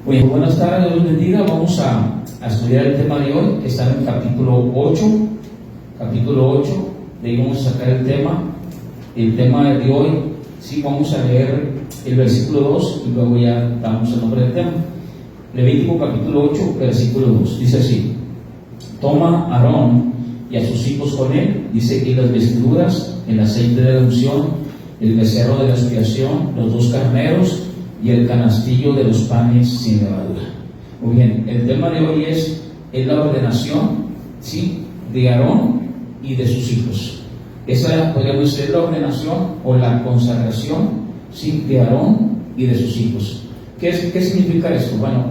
Bueno, buenas tardes, Dios bendiga. Vamos a estudiar el tema de hoy, que está en el capítulo 8. Capítulo 8, de ahí vamos a sacar el tema. El tema de hoy, sí, vamos a leer el versículo 2 y luego ya damos el nombre del tema. Levítico capítulo 8, versículo 2. Dice así: Toma a Aarón y a sus hijos con él, dice, y las vestiduras, el aceite de la unción, el becerro de la expiación, los 2 carneros y el canastillo de los panes sin levadura. Muy bien, el tema de hoy es la ordenación, ¿sí?, de Aarón y de sus hijos. Esa podríamos decir la ordenación o la consagración, ¿sí?, de Aarón y de sus hijos. ¿Qué significa esto? Bueno,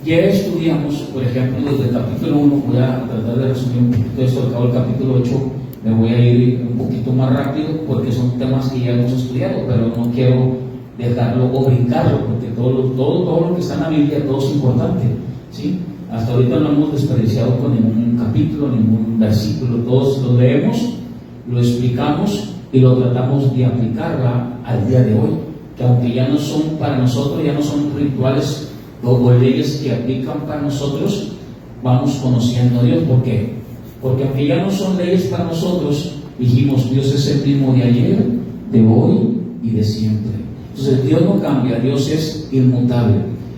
ya estudiamos, por ejemplo, desde el capítulo 1, voy a tratar de resumir un poquito esto, al cabo del capítulo 8 me voy a ir un poquito más rápido porque son temas que ya hemos estudiado, pero no quiero dejarlo o brincarlo, porque todo lo que está en la Biblia, todo es importante, ¿sí? Hasta ahorita no hemos desperdiciado con ningún capítulo, ningún versículo, todos lo leemos, lo explicamos y lo tratamos de aplicarla al día de hoy, que aunque ya no son para nosotros, ya no son rituales o leyes que aplican para nosotros, vamos conociendo a Dios. ¿Por qué? Porque aunque ya no son leyes para nosotros, dijimos, Dios es el mismo de ayer, de hoy y de siempre. Entonces Dios no cambia, Dios es inmutable.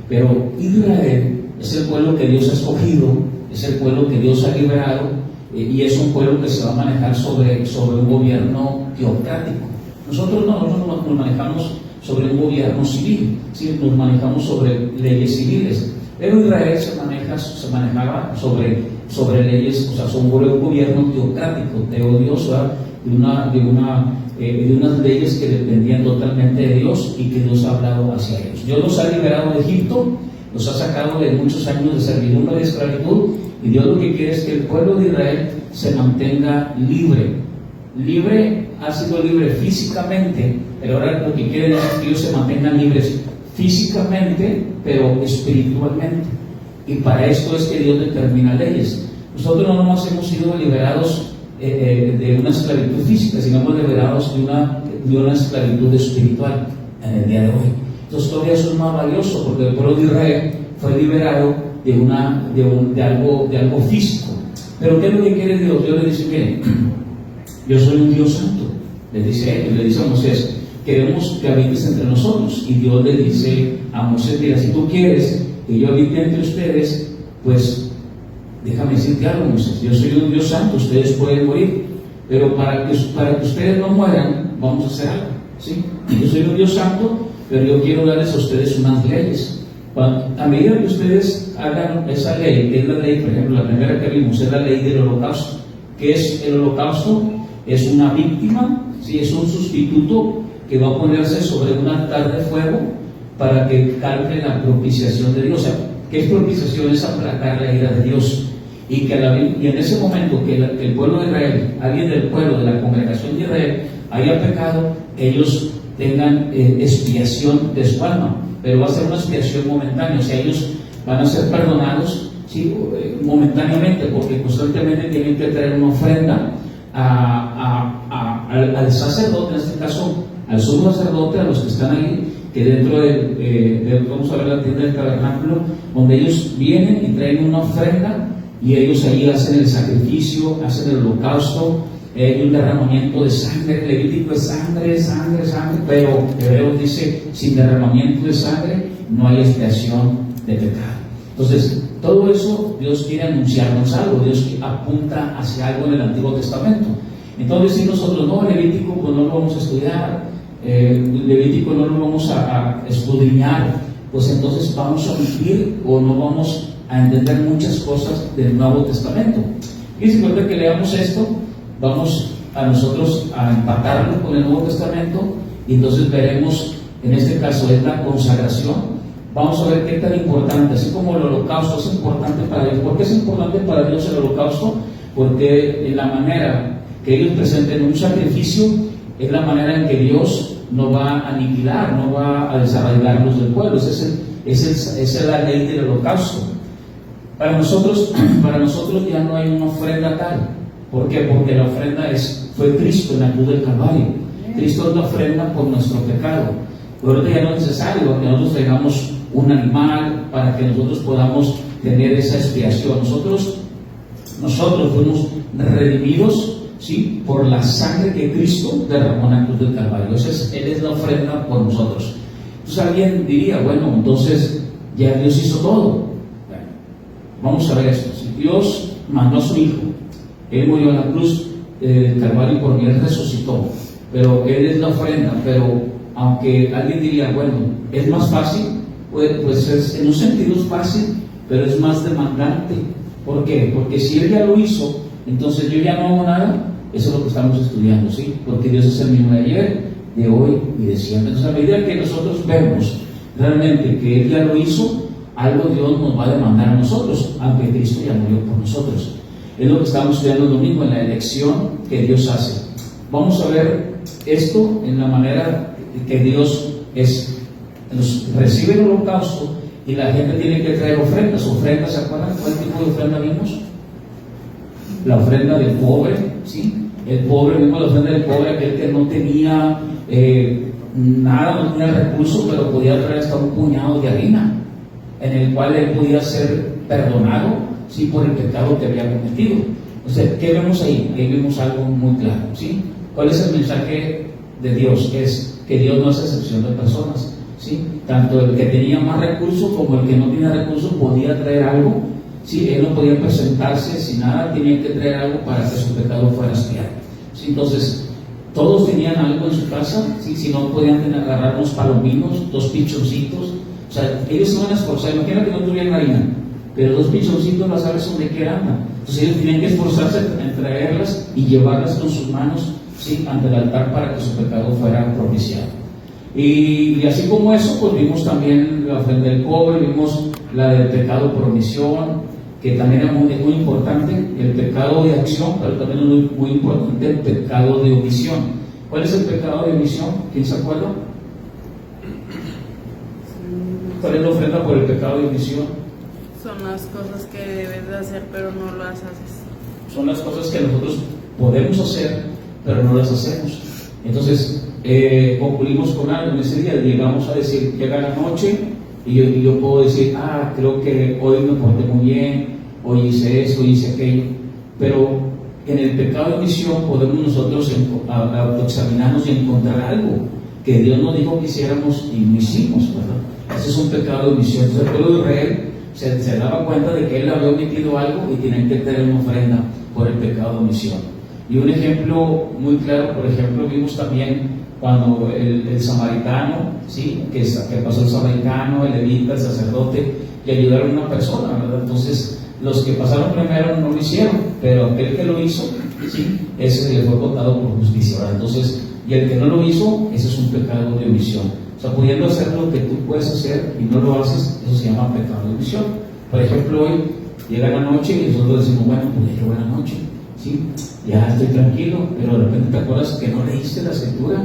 Pero Israel es el pueblo que Dios ha escogido, es el pueblo que Dios ha liberado, y es un pueblo que se va a manejar sobre un gobierno teocrático. Nosotros nos manejamos sobre un gobierno civil, ¿sí? Nos manejamos sobre leyes civiles, pero Israel se manejaba sobre leyes, o sea, sobre un gobierno teocrático, teodioso, de unas leyes que dependían totalmente de Dios y que Dios ha hablado hacia ellos. Dios los ha liberado de Egipto, los ha sacado de muchos años de servidumbre, de esclavitud, y Dios lo que quiere es que el pueblo de Israel se mantenga libre. Ha sido libre físicamente, pero ahora lo que quiere es que ellos se mantengan libres físicamente, pero espiritualmente. Y para esto es que Dios determina leyes. Nosotros no nos hemos sido liberados de una esclavitud física, sino hemos liberados de una esclavitud espiritual en el día de hoy. Entonces todavía eso es más valioso, porque el pueblo de Israel fue liberado de algo físico. Pero ¿qué es lo que quiere Dios? Dios le dice, miren, yo soy un Dios santo, le dice a Moisés, queremos que habites entre nosotros. Y Dios le dice a Moisés, mira, si tú quieres que yo habite entre ustedes, pues déjame decirte algo, Moisés, yo soy un Dios santo, ustedes pueden morir, pero para que ustedes no mueran, vamos a hacer algo, ¿sí? Yo soy un Dios santo, pero yo quiero darles a ustedes unas leyes. A medida que ustedes hagan esa ley, que es la ley, por ejemplo, la primera que vimos es la ley del holocausto. ¿Qué es el holocausto? Es una víctima, ¿sí? Es un sustituto que va a ponerse sobre un altar de fuego para que cargue la propiciación de Dios. O sea, ¿qué es propiciación? Es aplacar la ira de Dios. Y en ese momento que el pueblo de Israel, alguien del pueblo, de la congregación de Israel, haya pecado, ellos tengan expiación de su alma, pero va a ser una expiación momentánea. O sea, ellos van a ser perdonados, ¿sí?, momentáneamente, porque constantemente tienen que traer una ofrenda al sacerdote, en este caso al sumo sacerdote, a los que están ahí, que dentro vamos a ver la tienda del tabernáculo, donde ellos vienen y traen una ofrenda, y ellos ahí hacen el sacrificio, hacen el holocausto, hay un derramamiento de sangre. Levítico es sangre, pero Hebreos dice, sin derramamiento de sangre no hay expiación de pecado. Entonces, todo eso Dios quiere anunciarnos algo, Dios apunta hacia algo en el Antiguo Testamento. Entonces, si nosotros no, Levítico pues no lo vamos a estudiar, Levítico no lo vamos a escudriñar, pues entonces vamos a omitir o no vamos a entender muchas cosas del Nuevo Testamento. Y si recuerda que leamos esto, vamos a nosotros a empatarlo con el Nuevo Testamento, y entonces veremos, en este caso es la consagración. Vamos a ver qué tan importante, así como el holocausto es importante para Dios. ¿Por qué es importante para Dios el holocausto? Porque en la manera que ellos presenten un sacrificio es la manera en que Dios no va a aniquilar, no va a desarraigarlos del pueblo. Esa es la ley del holocausto. Para nosotros ya no hay una ofrenda tal. ¿Por qué? Porque la ofrenda fue Cristo en la cruz del Calvario. Cristo es la ofrenda por nuestro pecado. Pero ahorita ya no es necesario que nosotros traigamos un animal para que nosotros podamos tener esa expiación. Nosotros fuimos redimidos, ¿sí?, por la sangre que Cristo derramó en la cruz del Calvario. Entonces, Él es la ofrenda por nosotros. Entonces alguien diría, bueno, entonces ya Dios hizo todo. Bueno, vamos a ver esto. Si Dios mandó a su Hijo, Él murió en la cruz del Calvario por mí, Él resucitó, pero Él es la ofrenda. Pero aunque alguien diría, bueno, es más fácil, pues es, en un sentido es fácil, pero es más demandante. ¿Por qué? Porque si Él ya lo hizo, entonces yo ya no hago nada. Eso es lo que estamos estudiando, ¿sí? Porque Dios es el mismo de ayer, de hoy y de siempre. Entonces, a medida que nosotros vemos realmente que Él ya lo hizo, algo Dios nos va a demandar a nosotros, aunque Cristo ya murió por nosotros. Es lo que estamos estudiando el domingo en la elección que Dios hace. Vamos a ver esto en la manera que Dios recibe el holocausto y la gente tiene que traer ofrendas. Ofrendas, ¿se acuerdan cuál tipo de ofrenda vimos? La ofrenda del pobre, ¿sí? El pobre, vimos la ofrenda del pobre, aquel que no tenía nada, no tenía recursos, pero podía traer hasta un puñado de harina, en el cual él podía ser perdonado, ¿sí?, por el pecado que había cometido. O sea, ¿qué vemos ahí? Ahí vemos algo muy claro, ¿sí? ¿Cuál es el mensaje de Dios? Es que Dios no hace excepción de personas, ¿sí? Tanto el que tenía más recursos como el que no tenía recursos podía traer algo, ¿sí? Él no podía presentarse sin nada, tenía que traer algo para que su pecado fuera expiado, ¿sí? Entonces, todos tenían algo en su casa, ¿sí? Si no podían agarrar unos palominos, 2 pichoncitos, o sea, ellos se van a esforzar. Imagínate que no tuvieran harina, pero 2 pichoncitos, las sabes donde quiera andan. Entonces ellos tenían que esforzarse en traerlas y llevarlas con sus manos, ¿sí?, ante el altar para que su pecado fuera propiciado. Y así como eso, pues vimos también la ofrenda del pobre, vimos la del pecado por omisión, que también es muy importante, el pecado de acción, pero también es muy importante el pecado de omisión. ¿Cuál es el pecado de omisión? ¿Quién se acuerda? ¿Cuál es la ofrenda por el pecado de omisión? Son las cosas que debes de hacer, pero no las haces. Son las cosas que nosotros podemos hacer, pero no las hacemos. Entonces, concluimos con algo en ese día. Llegamos a decir, llega la noche y yo puedo decir, creo que hoy me porté muy bien, hoy hice esto, hoy hice aquello. Pero en el pecado de omisión podemos nosotros autoexaminarnos y encontrar algo que Dios nos dijo que hiciéramos y no hicimos, ¿verdad? Ese es un pecado de omisión. Entonces, el pueblo de Israel se daba cuenta de que él había omitido algo y tenían que traer una ofrenda por el pecado de omisión. Y un ejemplo muy claro, por ejemplo, vimos también cuando el samaritano, ¿sí?, que pasó el samaritano, el levita, el sacerdote, y ayudaron a una persona, ¿verdad? Entonces, los que pasaron primero no lo hicieron, pero aquel que lo hizo, ¿sí?, ese le fue contado por justicia, ¿verdad? Entonces, y el que no lo hizo, ese es un pecado de omisión. O sea, pudiendo hacer lo que tú puedes hacer y no lo haces, eso se llama pecado de omisión. Por ejemplo, hoy llega la noche y nosotros decimos, bueno, pues ya llegó la noche, ¿sí?, ya estoy tranquilo, pero de repente te acuerdas que no leíste la escritura,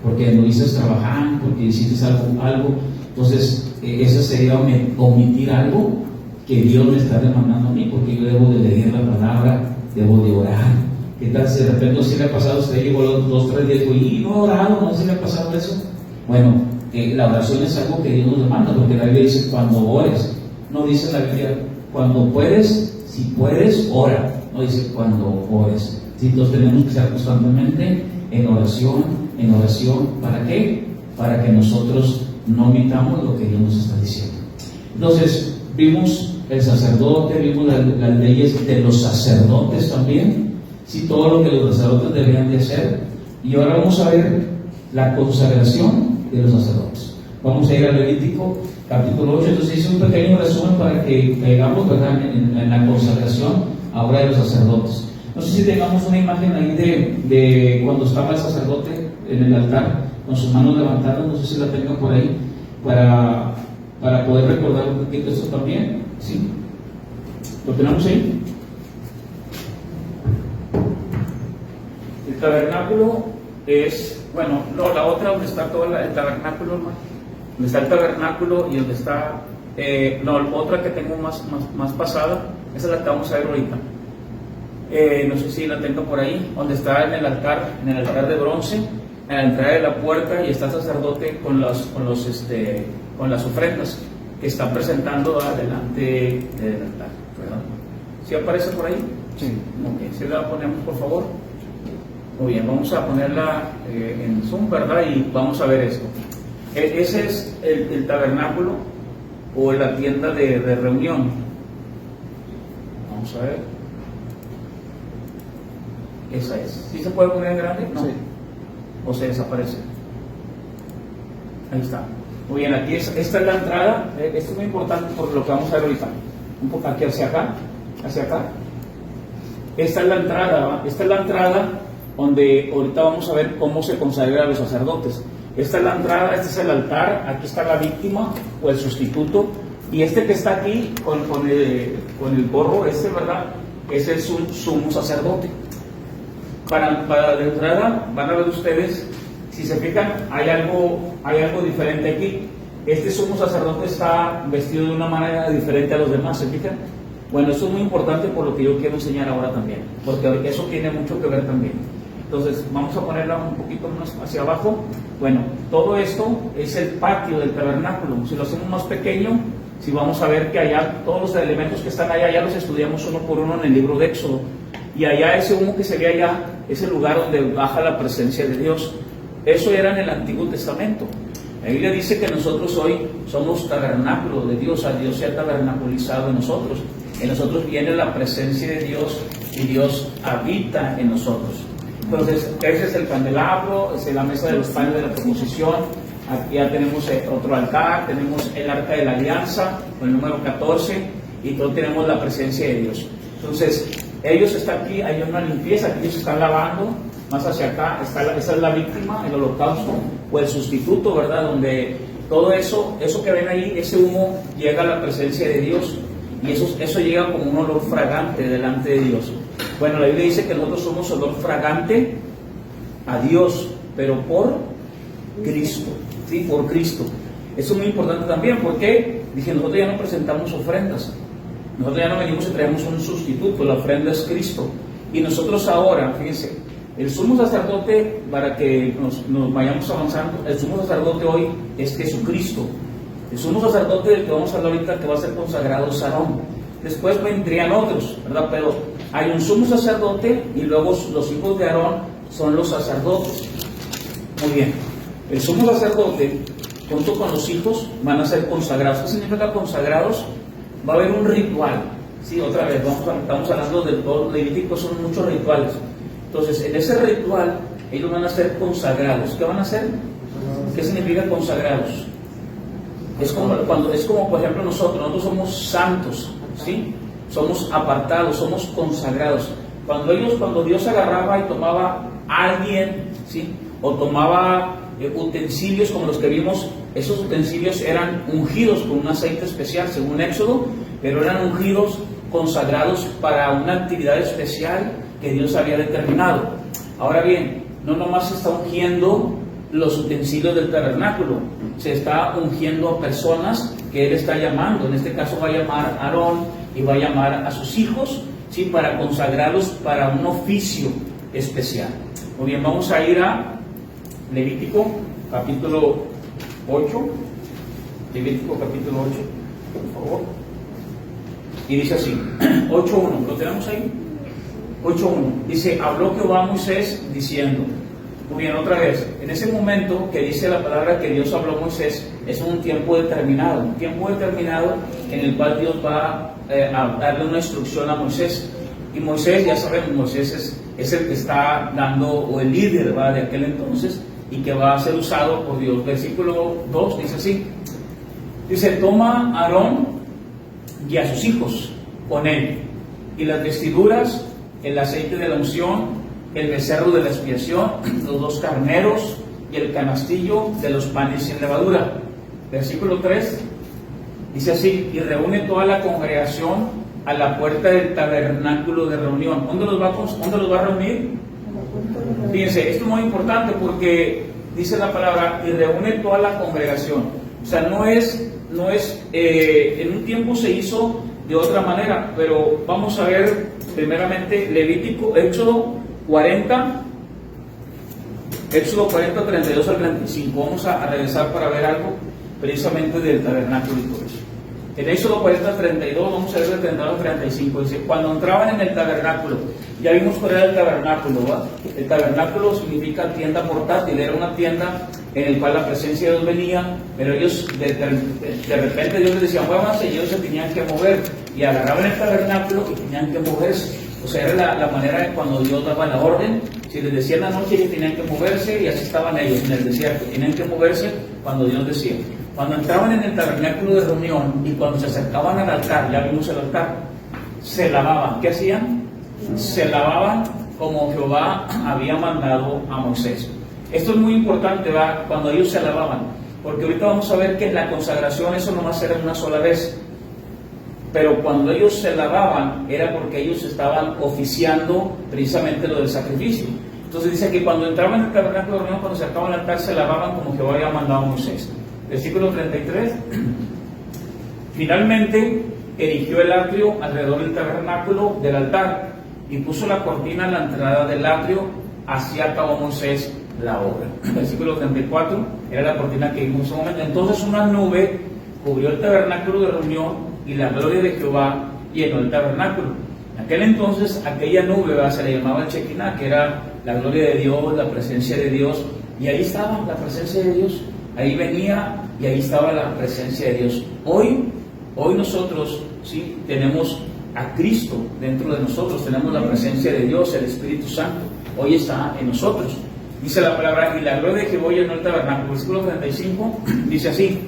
porque no hiciste trabajando, porque hiciste algo. Entonces, eso sería omitir algo que Dios me está demandando a mí, porque yo debo de leer la palabra, debo de orar. ¿Qué tal si de repente si le ha pasado a usted, llegó los 2 3 días y no ha orado, no se le ha pasado eso? Bueno, la oración es algo que Dios nos demanda, porque la Biblia dice cuando ores, no dice la Biblia cuando puedes, si puedes, ora, no dice cuando ores. ¿Sí? Entonces tenemos que estar constantemente en oración, ¿para qué? Para que nosotros no omitamos lo que Dios nos está diciendo. Entonces, vimos el sacerdote, vimos las leyes de los sacerdotes también, ¿sí?, todo lo que los sacerdotes deberían de hacer. Y ahora vamos a ver la consagración de los sacerdotes. Vamos a ir al Levítico capítulo 8. Entonces hice un pequeño resumen para que veamos, ¿verdad?, en la consagración ahora de los sacerdotes. No sé si tengamos una imagen ahí de cuando estaba el sacerdote en el altar con sus manos levantadas, no sé si la tengan por ahí, para poder recordar un poquito esto también, ¿sí? ¿Lo tenemos ahí? El tabernáculo es, bueno, no, la otra donde está todo el tabernáculo, ¿no? Donde está el tabernáculo y donde está, otra que tengo más pasada, esa es la que vamos a ver ahorita. No sé si la tengo por ahí, donde está en el altar de bronce, en la entrada de la puerta, y está el sacerdote con las ofrendas. que están presentando delante del altar, ¿verdad? ¿Sí aparece por ahí? Sí. Ok, ¿sí la ponemos, por favor? Muy bien, vamos a ponerla en Zoom, ¿verdad? Y vamos a ver esto. Ese es el tabernáculo o la tienda de reunión. Vamos a ver. Esa es. ¿Sí se puede poner en grande? No. Sí. O se desaparece. Ahí está. Muy bien, aquí esta es la entrada. Esto es muy importante por lo que vamos a ver ahorita. Un poco aquí hacia acá. Hacia acá. Esta es la entrada, ¿va? Esta es la entrada donde ahorita vamos a ver cómo se consagra a los sacerdotes. Esta es la entrada, este es el altar, aquí está la víctima o el sustituto, y este que está aquí con el gorro, ¿verdad? Es el sumo sacerdote. Para la entrada van a ver ustedes, si se fijan, hay algo diferente aquí. Este sumo sacerdote está vestido de una manera diferente a los demás, ¿se fijan? Bueno, eso es muy importante por lo que yo quiero enseñar ahora también, porque eso tiene mucho que ver también. Entonces, vamos a ponerla un poquito más hacia abajo. Bueno, todo esto es el patio del tabernáculo. Si lo hacemos más pequeño, si vamos a ver que allá, todos los elementos que están allá, ya los estudiamos uno por uno en el libro de Éxodo. Y allá ese humo que se ve allá es el lugar donde baja la presencia de Dios. Eso era en el Antiguo Testamento. La Biblia dice que nosotros hoy somos tabernáculo de Dios, a Dios se ha tabernaculizado en nosotros. En nosotros viene la presencia de Dios y Dios habita en nosotros. Entonces, ese es el candelabro, es la mesa de los panes de la proposición. Aquí ya tenemos otro altar, tenemos el arca de la alianza, con el número 14, y todos tenemos la presencia de Dios. Entonces, ellos están aquí, hay una limpieza, aquí ellos están lavando, más hacia acá, esa es la víctima, el holocausto, o el sustituto, ¿verdad? Donde todo eso que ven ahí, ese humo, llega a la presencia de Dios, y eso llega como un olor fragante delante de Dios. Bueno, la Biblia dice que nosotros somos olor fragante a Dios, pero por Cristo, ¿sí? Por Cristo. Eso es muy importante también, porque dije, nosotros ya no presentamos ofrendas, nosotros ya no venimos y traemos un sustituto, la ofrenda es Cristo. Y nosotros ahora, fíjense, el sumo sacerdote, para que nos vayamos avanzando, el sumo sacerdote hoy es Jesucristo. El sumo sacerdote del que vamos a hablar ahorita, que va a ser consagrado, es Aarón. Después vendrían otros, ¿verdad? Pero hay un sumo sacerdote y luego los hijos de Aarón son los sacerdotes. Muy bien. El sumo sacerdote, junto con los hijos, van a ser consagrados. ¿Qué significa consagrados? Va a haber un ritual. Sí, otra vez, estamos hablando de todo Levítico, son muchos rituales. Entonces, en ese ritual, ellos van a ser consagrados. ¿Qué van a hacer? ¿Qué significa consagrados? Es como, por ejemplo, nosotros somos santos, ¿sí? Somos apartados, somos consagrados. Cuando Dios agarraba y tomaba a alguien, ¿sí? O tomaba utensilios como los que vimos, esos utensilios eran ungidos con un aceite especial, según Éxodo, pero eran ungidos, consagrados para una actividad especial que Dios había determinado. Ahora bien, no nomás se está ungiendo los utensilios del tabernáculo, se está ungiendo a personas que Él está llamando. En este caso va a llamar a Aarón y va a llamar a sus hijos, ¿sí? Para consagrarlos para un oficio especial. Muy bien, vamos a ir a Levítico capítulo 8. Levítico capítulo 8, por favor. Y dice así, 8.1, ¿lo tenemos ahí? 8.1, dice, habló Jehová a Moisés diciendo. Muy bien, otra vez, en ese momento que dice la palabra que Dios habló a Moisés, es un tiempo determinado en el cual Dios va a darle una instrucción a Moisés. Y Moisés, ya sabemos, Moisés es el que está dando, o el líder, ¿va? De aquel entonces, y que va a ser usado por Dios. Versículo 2 dice así, dice, toma a Aarón y a sus hijos con él, y las vestiduras, el aceite de la unción, el becerro de la expiación, los 2 carneros y el canastillo de los panes sin levadura. Versículo 3 dice así, y reúne toda la congregación a la puerta del tabernáculo de reunión. ¿Dónde los va a reunir? Fíjense, esto es muy importante porque dice la palabra, y reúne toda la congregación. O sea, no es en un tiempo se hizo de otra manera, pero vamos a ver primeramente Éxodo 40, 32 al 35. Vamos a regresar para ver algo, precisamente del tabernáculo y todo eso. En Éxodo 40:32, vamos a ver el 32-35, dice, cuando entraban en el tabernáculo, ya vimos cuál era el tabernáculo, ¿va? El tabernáculo significa tienda portátil, era una tienda en la cual la presencia de Dios venía, pero ellos de repente Dios les decía, muévanse, y ellos se tenían que mover, y agarraban el tabernáculo y tenían que moverse. O sea, era la manera de cuando Dios daba la orden, si les decía en la noche que tenían que moverse, y así estaban ellos en el desierto, tenían que moverse cuando Dios decía. Cuando entraban en el tabernáculo de reunión y cuando se acercaban al altar, ya vimos el altar, se lavaban. ¿Qué hacían? Se lavaban como Jehová había mandado a Moisés. Esto es muy importante, ¿va? Cuando ellos se lavaban, porque ahorita vamos a ver que en la consagración eso no va a ser una sola vez, pero cuando ellos se lavaban era porque ellos estaban oficiando precisamente lo del sacrificio. Entonces dice que cuando entraban en el tabernáculo de reunión, cuando se acercaban al altar, se lavaban como Jehová había mandado a Moisés. Versículo 33. Finalmente erigió el atrio alrededor del tabernáculo del altar y puso la cortina a la entrada del atrio, así acabó Moisés la obra. Versículo 34, era la cortina que vimos en ese momento. Entonces una nube cubrió el tabernáculo de reunión y la gloria de Jehová llenó el tabernáculo. En aquel entonces aquella nube se le llamaba el Shekinah, que era la gloria de Dios, la presencia de Dios, y ahí estaba la presencia de Dios, ahí venía y ahí estaba la presencia de Dios. Hoy nosotros sí tenemos a Cristo dentro de nosotros, tenemos la presencia de Dios, el Espíritu Santo, hoy está en nosotros. Dice la palabra, y la gloria de Jehová llenó el tabernáculo. Versículo 35 dice así,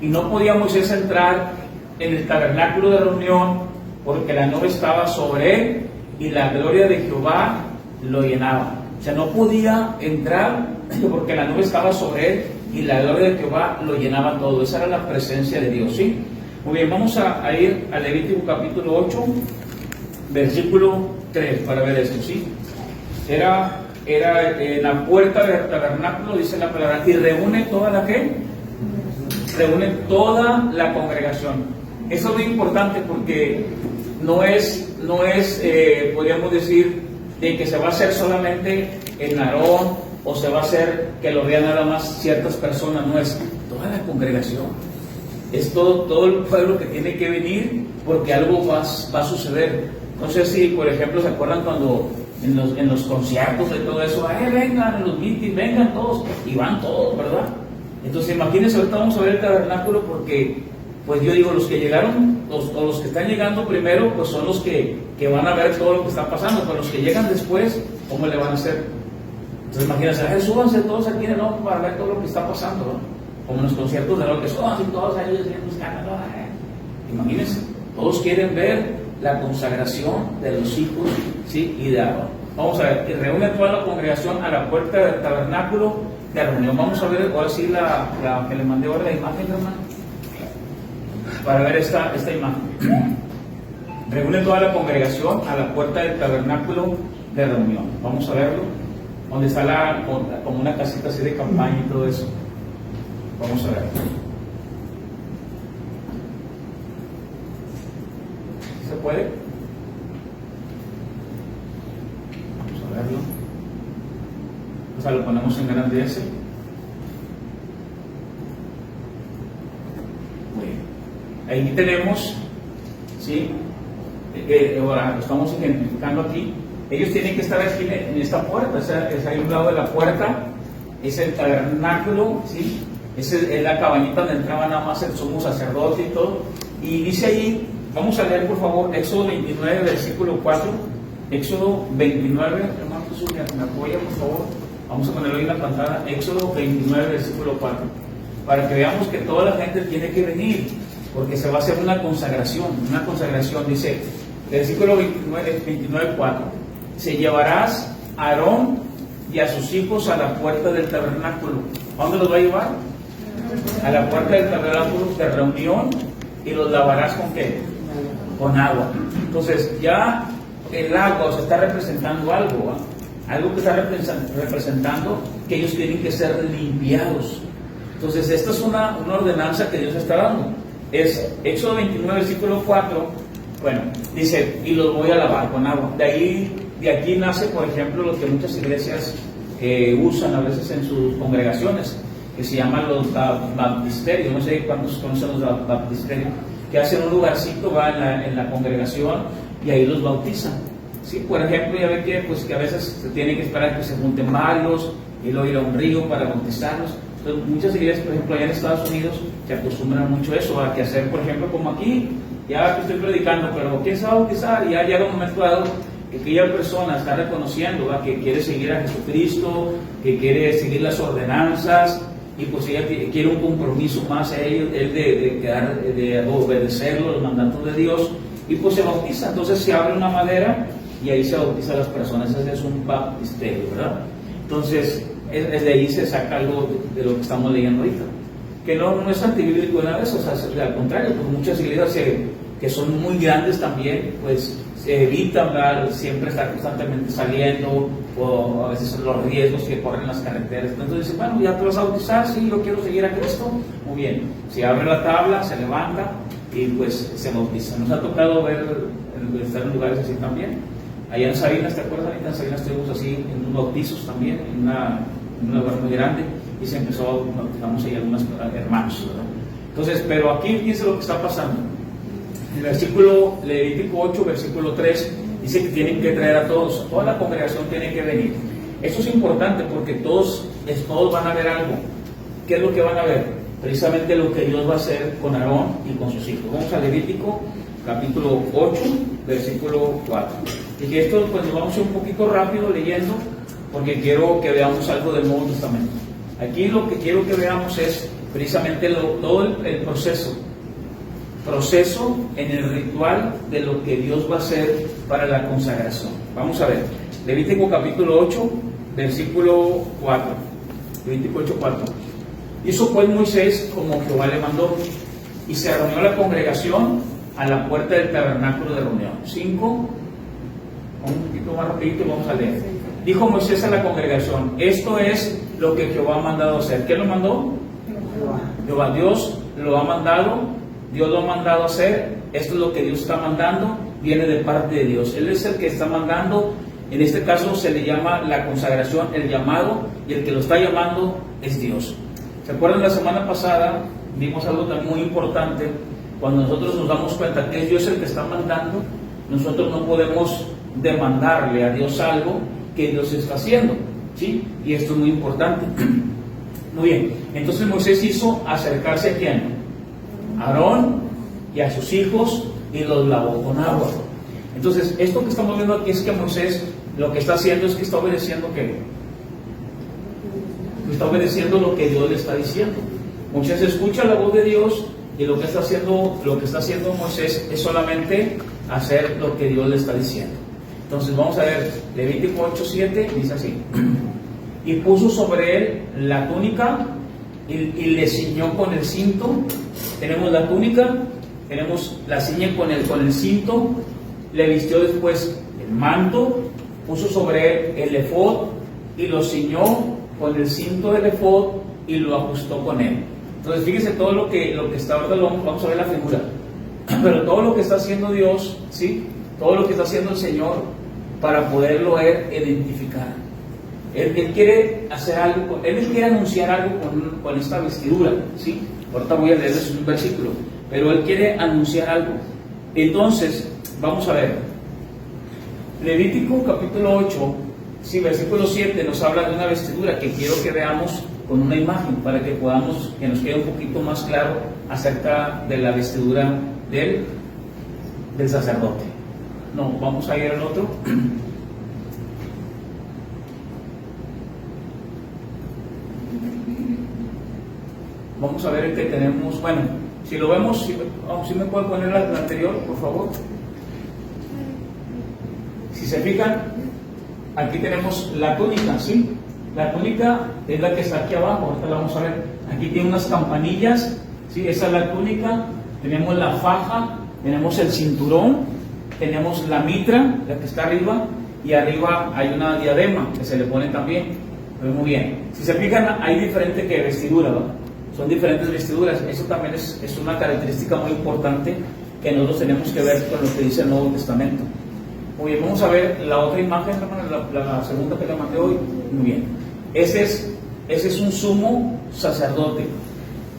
y no podía Moisés entrar en el tabernáculo de reunión porque la nube estaba sobre él y la gloria de Jehová lo llenaba. O sea, no podía entrar porque la nube estaba sobre él y la gloria de Jehová lo llenaba todo. Esa era la presencia de Dios, ¿sí? Muy bien, vamos a ir a Levítico capítulo 8, versículo 3 para ver esto, ¿sí? Era en la puerta del tabernáculo, dice la palabra, y reúne toda la ¿qué? Reúne toda la congregación. Eso es muy importante porque no es podríamos decir, de que se va a hacer solamente en Aarón o se va a hacer que lo vean nada más ciertas personas, no es toda la congregación. Es todo el pueblo que tiene que venir porque algo va a suceder. No sé si, por ejemplo, se acuerdan cuando en los conciertos de todo eso, vengan, en los meetings, vengan todos, y van todos, ¿verdad? Entonces imagínense, ahorita vamos a ver el tabernáculo porque, pues yo digo, los que llegaron, los que están llegando primero, pues son los que van a ver todo lo que está pasando, pero los que llegan después, ¿cómo le van a hacer? Entonces imagínense, súbanse todos aquí en el ojo para ver todo lo que está pasando, ¿no? Como en los conciertos de lo que son, y todos ellos buscando, imagínense, todos quieren ver la consagración de los hijos, ¿sí? Y de Aarón. Vamos a ver, y reúne toda la congregación a la puerta del tabernáculo de reunión. Vamos a ver ahora sí la que le mandé ahora la imagen, hermano, para ver esta imagen. Reúne toda la congregación a la puerta del tabernáculo de reunión. Vamos a verlo, donde está como una casita así de campaña y todo eso. Vamos a verlo. ¿Se puede? Vamos a verlo. O sea, lo ponemos en grande ese. Muy bien. Ahí tenemos, ¿sí? Ahora lo estamos identificando aquí. Ellos tienen que estar aquí en esta puerta. Es ahí un lado de la puerta. Es el tabernáculo, ¿sí? Es la cabañita donde entraba nada más el sumo sacerdote y todo. Y dice ahí, vamos a leer por favor Éxodo 29, versículo 4. Éxodo 29, hermano Jesús, me apoya por favor. Vamos a ponerlo ahí en la pantalla. Éxodo 29, versículo 4. Para que veamos que toda la gente tiene que venir, porque se va a hacer una consagración. Una consagración, dice, versículo 29, 4. Se llevarás a Aarón y a sus hijos a la puerta del tabernáculo. ¿A dónde los va a llevar? A la puerta del tabernáculo de reunión, y los lavarás ¿con qué? Con agua. Entonces ya el agua se está representando algo, algo que está representando que ellos tienen que ser limpiados. Entonces esta es una ordenanza que Dios está dando. Es Éxodo 29, versículo 4. Bueno, dice, y los voy a lavar con agua. De aquí nace, por ejemplo, lo que muchas iglesias usan a veces en sus congregaciones. que se llaman los baptisterios, no sé cuántos conocen los baptisterios, que hacen un lugarcito, va en la congregación y ahí los bautizan. Sí, por ejemplo, ya ve que, pues, que a veces se tiene que esperar que se junten varios y luego ir a un río para bautizarlos. Entonces, muchas iglesias, por ejemplo, allá en Estados Unidos, se acostumbran mucho eso, a que hacer, por ejemplo, como aquí, ya que estoy predicando, pero ¿quién se va a bautizar? Y ya llega un momento dado que aquella persona está reconociendo, ¿va?, que quiere seguir a Jesucristo, que quiere seguir las ordenanzas, y pues ella quiere un compromiso más a él de obedecerlo, los mandatos de Dios, y pues se bautiza. Entonces se abre una madera y ahí se bautiza a las personas. Ese es un baptisterio, ¿verdad? Entonces, de ahí se saca algo de lo que estamos leyendo ahorita, que no es antibíblico nada de eso, o sea, al contrario, pues muchas iglesias que son muy grandes también, pues se evitan, ¿verdad?, siempre estar constantemente saliendo, o a veces los riesgos que corren las carreteras. Entonces dicen, bueno, ya te vas a bautizar, sí, yo quiero seguir a Cristo, muy bien. Se abre la tabla, se levanta y pues se bautiza. Nos ha tocado estar en lugares así también. Allá en Sabinas, ¿te acuerdas? En Sabinas estuvimos así en unos bautizos también, en un lugar muy grande, y se empezó, bautizamos ahí algunos hermanos, ¿verdad? Entonces, pero aquí fíjense lo que está pasando. En el versículo Levítico 8, versículo 3, dice que tienen que traer a todos, toda la congregación tiene que venir. Eso es importante porque todos van a ver algo. ¿Qué es lo que van a ver? Precisamente lo que Dios va a hacer con Aarón y con sus hijos. Vamos a Levítico capítulo 8, versículo 4. Y que esto pues nos vamos a ir un poquito rápido leyendo, porque quiero que veamos algo del Nuevo Testamento. Aquí lo que quiero que veamos es precisamente todo el proceso en el ritual de lo que Dios va a hacer para la consagración. Vamos a ver, Levítico capítulo 8, versículo 4. Levítico 8, 4. Hizo pues Moisés como Jehová le mandó, y se reunió la congregación a la puerta del tabernáculo de reunión. 5, un poquito más rapidito y vamos a leer. Dijo Moisés a la congregación, esto es lo que Jehová ha mandado hacer. ¿Quién lo mandó? Jehová. Dios lo ha mandado. Dios lo ha mandado hacer, esto es lo que Dios está mandando, viene de parte de Dios. Él es el que está mandando, en este caso se le llama la consagración, el llamado, y el que lo está llamando es Dios. ¿Se acuerdan? La semana pasada vimos algo también muy importante, cuando nosotros nos damos cuenta que es Dios el que está mandando, nosotros no podemos demandarle a Dios algo que Dios está haciendo, ¿sí? Y esto es muy importante. Muy bien, entonces Moisés hizo acercarse a ¿quién? Aarón y a sus hijos, y los lavó con agua. Entonces, esto que estamos viendo aquí es que Moisés lo que está haciendo es que está obedeciendo ¿qué? Está obedeciendo lo que Dios le está diciendo. Moisés escucha la voz de Dios, y lo que está haciendo Moisés es solamente hacer lo que Dios le está diciendo. Entonces vamos a ver Levítico 8:7, dice así: y puso sobre él la túnica y le ciñó con el cinto. Tenemos la túnica, tenemos la ciña con el cinto, le vistió después el manto, puso sobre él el efod y lo ciñó con el cinto del efod y lo ajustó con él. Entonces fíjese todo lo que está, ahorita vamos a ver la figura, pero todo lo que está haciendo Dios, ¿sí? Todo lo que está haciendo el Señor para poderlo identificar. Él quiere hacer algo, Él quiere anunciar algo con esta vestidura, ¿sí? Ahorita voy a leerles un versículo, pero Él quiere anunciar algo. Entonces, vamos a ver. Levítico capítulo 8, sí, versículo 7 nos habla de una vestidura que quiero que veamos con una imagen para que nos quede un poquito más claro acerca de la vestidura del sacerdote. No, vamos a ir al otro. Vamos a ver el que tenemos. Bueno, si lo vemos, si me puede poner la anterior, por favor. Si se fijan, aquí tenemos la túnica, ¿sí? La túnica es la que está aquí abajo, ahorita la vamos a ver. Aquí tiene unas campanillas, ¿sí? Esa es la túnica. Tenemos la faja, tenemos el cinturón, tenemos la mitra, la que está arriba, y arriba hay una diadema que se le pone también. Pues muy bien. Si se fijan, hay diferente que vestidura, ¿no? Son diferentes vestiduras. Eso también es una característica muy importante que nosotros tenemos que ver con lo que dice el Nuevo Testamento. Muy bien, vamos a ver la otra imagen, la segunda que le mandé hoy. Muy bien. Ese es un sumo sacerdote.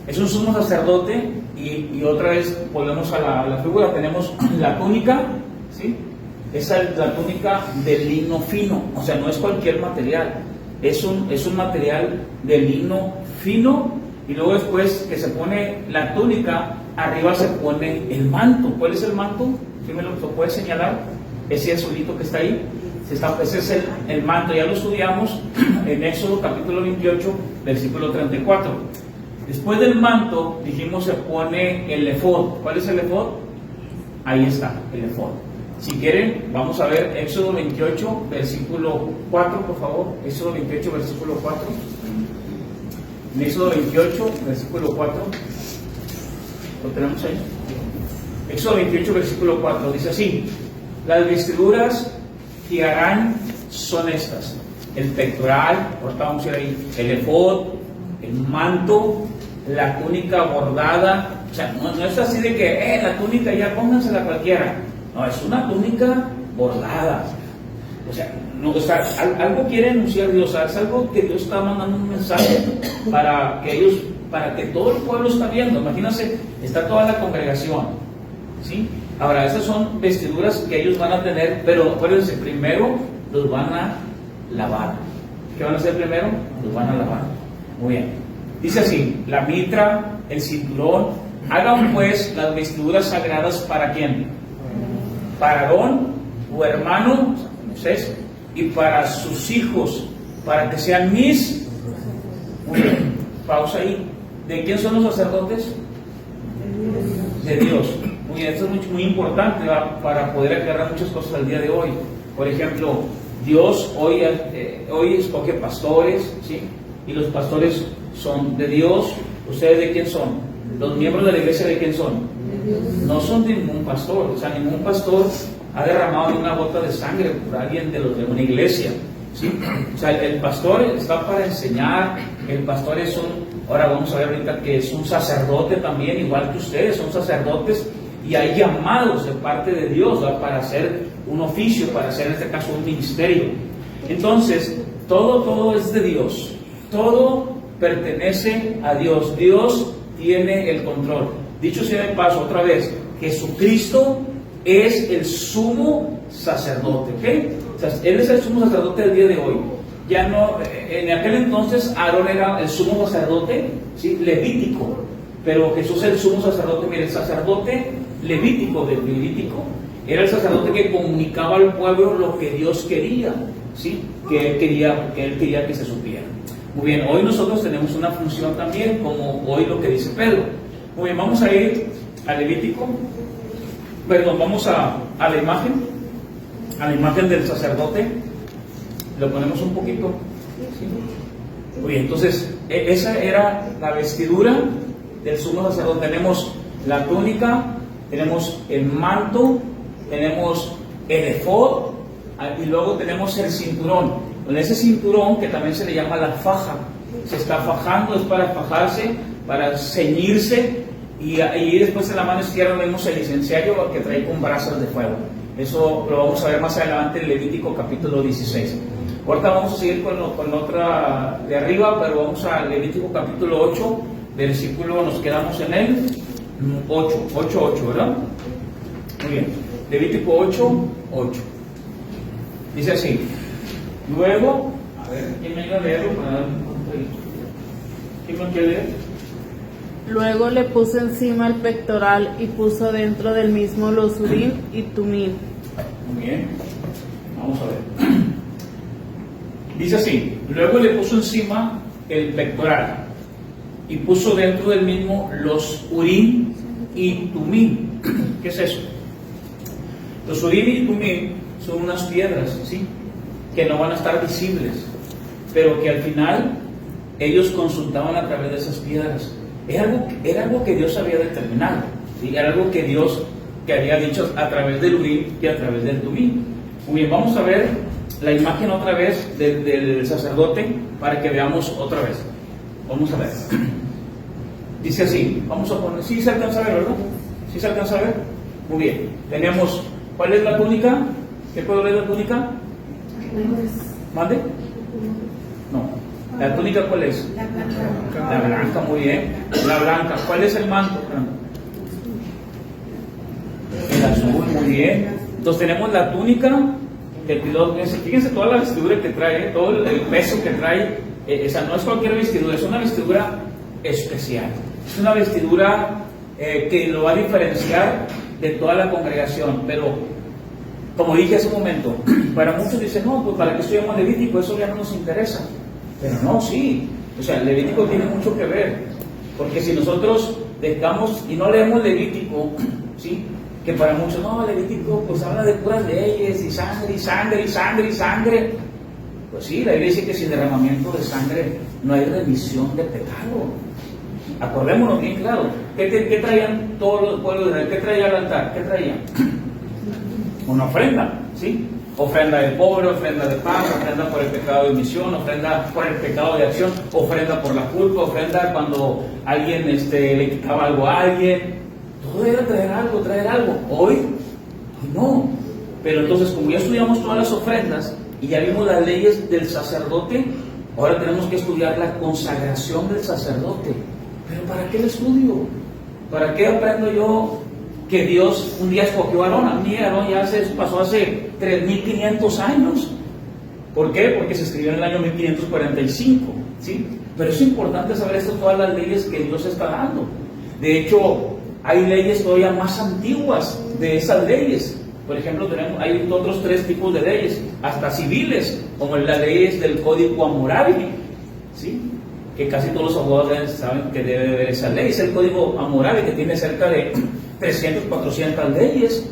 Es un sumo sacerdote y otra vez volvemos a la figura. Tenemos la túnica, ¿sí? Esa es la túnica de lino fino, o sea, no es cualquier material, es un material de lino fino, y luego después que se pone la túnica, arriba se pone el manto. ¿Cuál es el manto? ¿Sí me lo puede señalar? Ese azulito que está ahí, ese es el manto, ya lo estudiamos en Éxodo capítulo 28, versículo 34. Después del manto, dijimos, se pone el efod. ¿Cuál es el efod? Ahí está, el efod. Si quieren, vamos a ver Éxodo 28, versículo 4, por favor. Éxodo 28, versículo 4. En Éxodo 28, versículo 4. ¿Lo tenemos ahí? Éxodo 28, versículo 4. Dice así: las vestiduras que harán son estas: el pectoral, ahorita vamos a ir ahí, el efod, el manto, la túnica bordada. O sea, no es así de que, la túnica ya póngansela cualquiera. No, es una túnica bordada. O sea, algo quiere anunciar Dios, es algo que Dios está mandando un mensaje para que todo el pueblo está viendo. Imagínense, está toda la congregación, ¿sí? Ahora, esas son vestiduras que ellos van a tener, pero acuérdense, primero los van a lavar. ¿Qué van a hacer primero? Los van a lavar. Muy bien. Dice así: la mitra, el cinturón, hagan pues las vestiduras sagradas ¿para quién? Para Aarón, tu hermano Moisés, y para sus hijos, para que sean mis. Muy bien, pausa ahí. ¿De quién son los sacerdotes? De Dios. Muy bien, esto es muy importante, ¿va? Para poder aclarar muchas cosas al día de hoy. Por ejemplo, Dios hoy escoge pastores, ¿sí? Y los pastores son de Dios. ¿Ustedes de quién son? Los miembros de la iglesia, ¿de quién son? No son de ningún pastor. O sea, ningún pastor ha derramado ni una gota de sangre por alguien de una iglesia, ¿sí? O sea, el pastor está para enseñar. El pastor es ahora vamos a ver ahorita que es un sacerdote también, igual que ustedes, son sacerdotes, y hay llamados de parte de Dios, ¿verdad? Para hacer un oficio, para hacer en este caso un ministerio. Entonces, todo es de Dios, todo pertenece a Dios. Dios tiene el control. Dicho sea de paso, otra vez, Jesucristo es el sumo sacerdote, ¿ok? O sea, Él es el sumo sacerdote del día de hoy. Ya no, en aquel entonces Aarón era el sumo sacerdote, ¿sí? Levítico, pero Jesús es el sumo sacerdote. Mire, el sacerdote levítico del Levítico era el sacerdote que comunicaba al pueblo lo que Dios quería, ¿sí? Que él quería que se supiera. Muy bien, hoy nosotros tenemos una función también, como hoy lo que dice Pedro. Muy bien, vamos a ir al Levítico, vamos a la imagen del sacerdote. Lo ponemos un poquito, ¿sí? Muy bien, entonces, esa era la vestidura del sumo sacerdote. Tenemos la túnica, tenemos el manto, tenemos el efod, y luego tenemos el cinturón. Con ese cinturón, que también se le llama la faja, se está fajando, es para fajarse, para ceñirse, y después en la mano izquierda vemos el incensario que trae con brasas de fuego. Eso lo vamos a ver más adelante en Levítico capítulo 16. Ahorita vamos a seguir con otra de arriba, pero vamos a Levítico capítulo 8, versículo, nos quedamos en el 8, ¿verdad? Muy bien, Levítico 8. Dice así: luego, a ver, ¿quién me iba a leerlo para dar un punto ahí? ¿Quién me quiere leer? Luego le puso encima el pectoral y puso dentro del mismo los urim y tumim. Muy bien, vamos a ver. Dice así: luego le puso encima el pectoral y puso dentro del mismo los urim y tumim. ¿Qué es eso? Los urim y tumim son unas piedras, ¿sí? Que no van a estar visibles, pero que al final ellos consultaban a través de esas piedras. Era algo que Dios había determinado, ¿sí? Era algo que Dios había dicho a través del urim y a través del tumim. Muy bien, vamos a ver la imagen otra vez del sacerdote para que veamos otra vez. Vamos a ver. Dice así, vamos a poner, ¿sí se alcanza a ver, verdad? ¿Sí se alcanza a ver? Muy bien, tenemos, ¿cuál es la túnica? ¿Qué puedo leer la túnica? ¿Mande? No. ¿La túnica cuál es? La blanca, muy bien. La blanca. ¿Cuál es el manto? El azul, muy bien. Entonces tenemos la túnica del piloto. Fíjense toda la vestidura que trae, todo el peso que trae. Esa no es cualquier vestidura, es una vestidura especial. Es una vestidura que lo va a diferenciar de toda la congregación. Pero, como dije hace un momento, para muchos dicen, no, pues para qué estudiamos Levítico, eso ya no nos interesa. Pero no, sí. O sea, Levítico tiene mucho que ver. Porque si nosotros dejamos y no leemos Levítico, ¿sí? Que para muchos, no, Levítico pues habla de puras leyes y sangre y sangre y sangre y sangre. Pues sí, la Biblia dice que sin derramamiento de sangre no hay remisión de pecado. Acordémonos bien claro. ¿Qué traían todos los pueblos de Israel? ¿Qué traía el altar? ¿Qué traían? Una ofrenda, ¿sí? Ofrenda del pobre, ofrenda de paz, ofrenda por el pecado de omisión, ofrenda por el pecado de acción, ofrenda por la culpa, ofrenda cuando alguien le quitaba algo a alguien. Todo era traer algo. Hoy no. Pero entonces, como ya estudiamos todas las ofrendas y ya vimos las leyes del sacerdote, ahora tenemos que estudiar la consagración del sacerdote. ¿Pero para qué el estudio? ¿Para qué aprendo yo que Dios un día escogió a Aarón? A mí Aarón ya pasó hace 3.500 años. ¿Por qué? Porque se escribió en el año 1545, ¿sí? Pero es importante saber esto, todas las leyes que Dios está dando. De hecho, hay leyes todavía más antiguas de esas leyes. Por ejemplo, hay otros 3 tipos de leyes, hasta civiles, como las leyes del Código Hammurabi, ¿sí? Que casi todos los abogados saben que debe haber esa ley. Es el Código Hammurabi, que tiene cerca de 300, 400 leyes,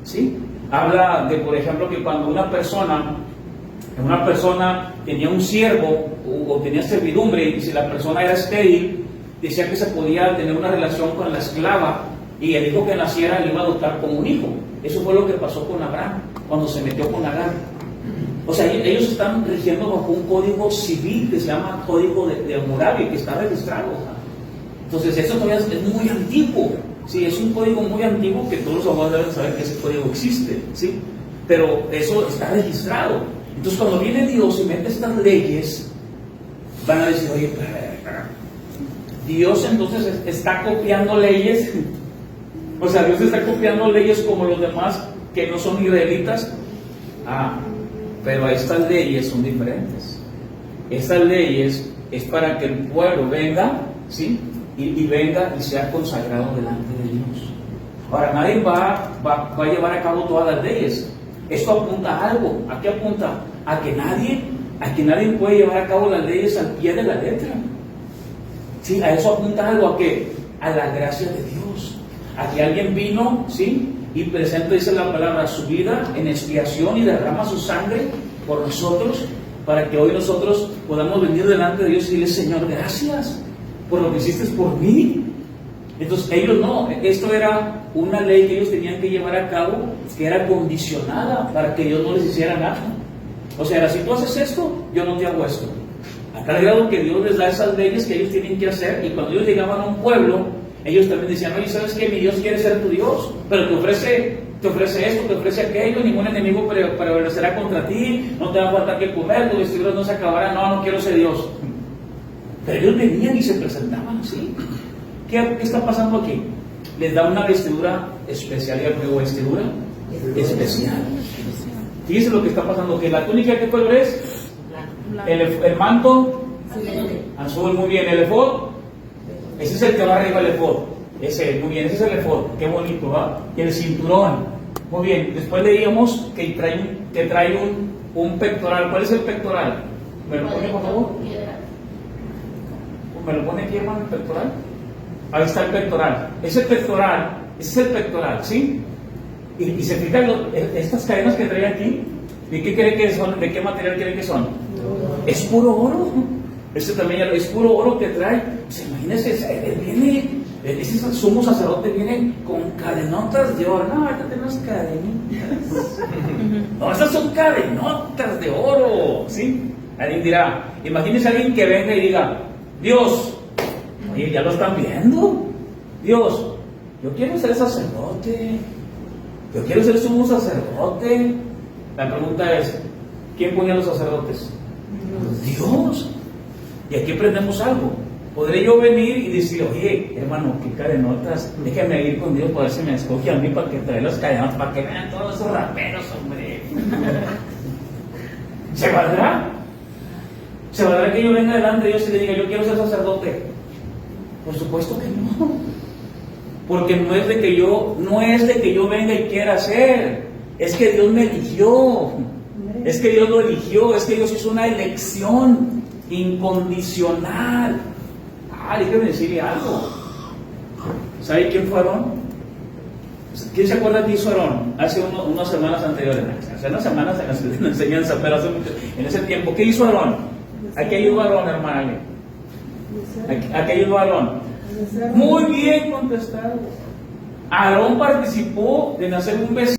¿sí? Habla de, por ejemplo, que cuando una persona tenía un siervo o tenía servidumbre, y si la persona era estéril, decía que se podía tener una relación con la esclava y el hijo que naciera le iba a adoptar como un hijo. Eso fue lo que pasó con Abraham cuando se metió con Agar. O sea, ellos están rigiendo bajo un código civil que se llama Código de Hammurabi, que está registrado. Entonces, eso todavía es muy antiguo. Sí, es un código muy antiguo que todos los abogados deben saber que ese código existe, ¿sí? Pero eso está registrado. Entonces, cuando viene Dios y mete estas leyes, van a decir, oye, Dios entonces está copiando leyes. O sea, Dios está copiando leyes como los demás que no son israelitas. Pero estas leyes son diferentes. Estas leyes es para que el pueblo venga, ¿sí? Y venga y sea consagrado delante de Dios. Ahora, nadie va a llevar a cabo todas las leyes. Esto apunta a algo. ¿A qué apunta? A que nadie puede llevar a cabo las leyes al pie de la letra. Sí, a eso apunta algo. ¿A qué? A la gracia de Dios. A que alguien vino, ¿sí? Y presenta, dice la palabra, su vida en expiación y derrama su sangre por nosotros, para que hoy nosotros podamos venir delante de Dios y decirle, Señor, gracias por lo que hiciste por mí. Entonces ellos no, esto era una ley que ellos tenían que llevar a cabo, que era condicionada para que Dios no les hiciera nada. O sea, si tú haces esto, yo no te hago esto. A tal grado que Dios les da esas leyes que ellos tienen que hacer, y cuando ellos llegaban a un pueblo, ellos también decían, oye, ¿sabes qué? Mi Dios quiere ser tu Dios, pero te ofrece esto, te ofrece aquello, ningún enemigo prevalecerá contra ti, no te va a faltar que comer, tus vestiduras no se acabarán, no quiero ser Dios. Pero ellos venían y se presentaban así. ¿Qué está pasando aquí? Les da una vestidura especial, y vestidura especial. Fíjense lo que está pasando, que la túnica, ¿qué color es? El manto azul, muy bien. El efod, ese es el que va arriba del efod. Ese, muy bien, ese es el efod, qué bonito, ¿va? Y el cinturón, muy bien. Después leíamos que trae un pectoral. ¿Cuál es el pectoral? ¿Me lo pone, por favor? ¿Me lo pone aquí, hermano, el pectoral? Ahí está el pectoral. Ese es el pectoral, ¿sí? Y se fijan estas cadenas que trae aquí, ¿de qué creen que son? ¿De qué material creen que son? Es puro oro. Ese también es puro oro que trae. Pues imagínense, ese sumo sacerdote viene con cadenotas de oro. No, ahorita tenemos cadenitas. No, estas son cadenotas de oro, ¿sí? Alguien dirá, imagínense a alguien que venga y diga, Dios, oye, ya lo están viendo. Dios, yo quiero ser sacerdote. Yo quiero ser sumo sacerdote. La pregunta es, ¿quién pone a los sacerdotes? Dios. Y aquí aprendemos algo. Podré yo venir y decir, oye, hermano, qué cadenotas, déjame ir con Dios, por ver si me escoge a mí para que trae las cadenas, para que vean todos esos raperos, hombre. ¿Se valdrá? ¿Se valdrá que yo venga delante de Dios y le diga, yo quiero ser sacerdote? Por supuesto que no. Porque no es de que yo venga y quiera ser. Es que Dios me eligió. Es que Dios lo eligió. Es que Dios hizo una elección incondicional. Déjeme decirle algo. ¿Sabe quién fue Aarón? ¿Quién se acuerda que hizo Aarón? Hace unas semanas anteriores. Hace unas semanas en la enseñanza, pero hace mucho, en ese tiempo. ¿Qué hizo Aarón? ¿A qué ayudó Aarón, hermano? ¿A qué ayudó Aarón? Muy bien contestado. Aarón participó de nacer un becerro.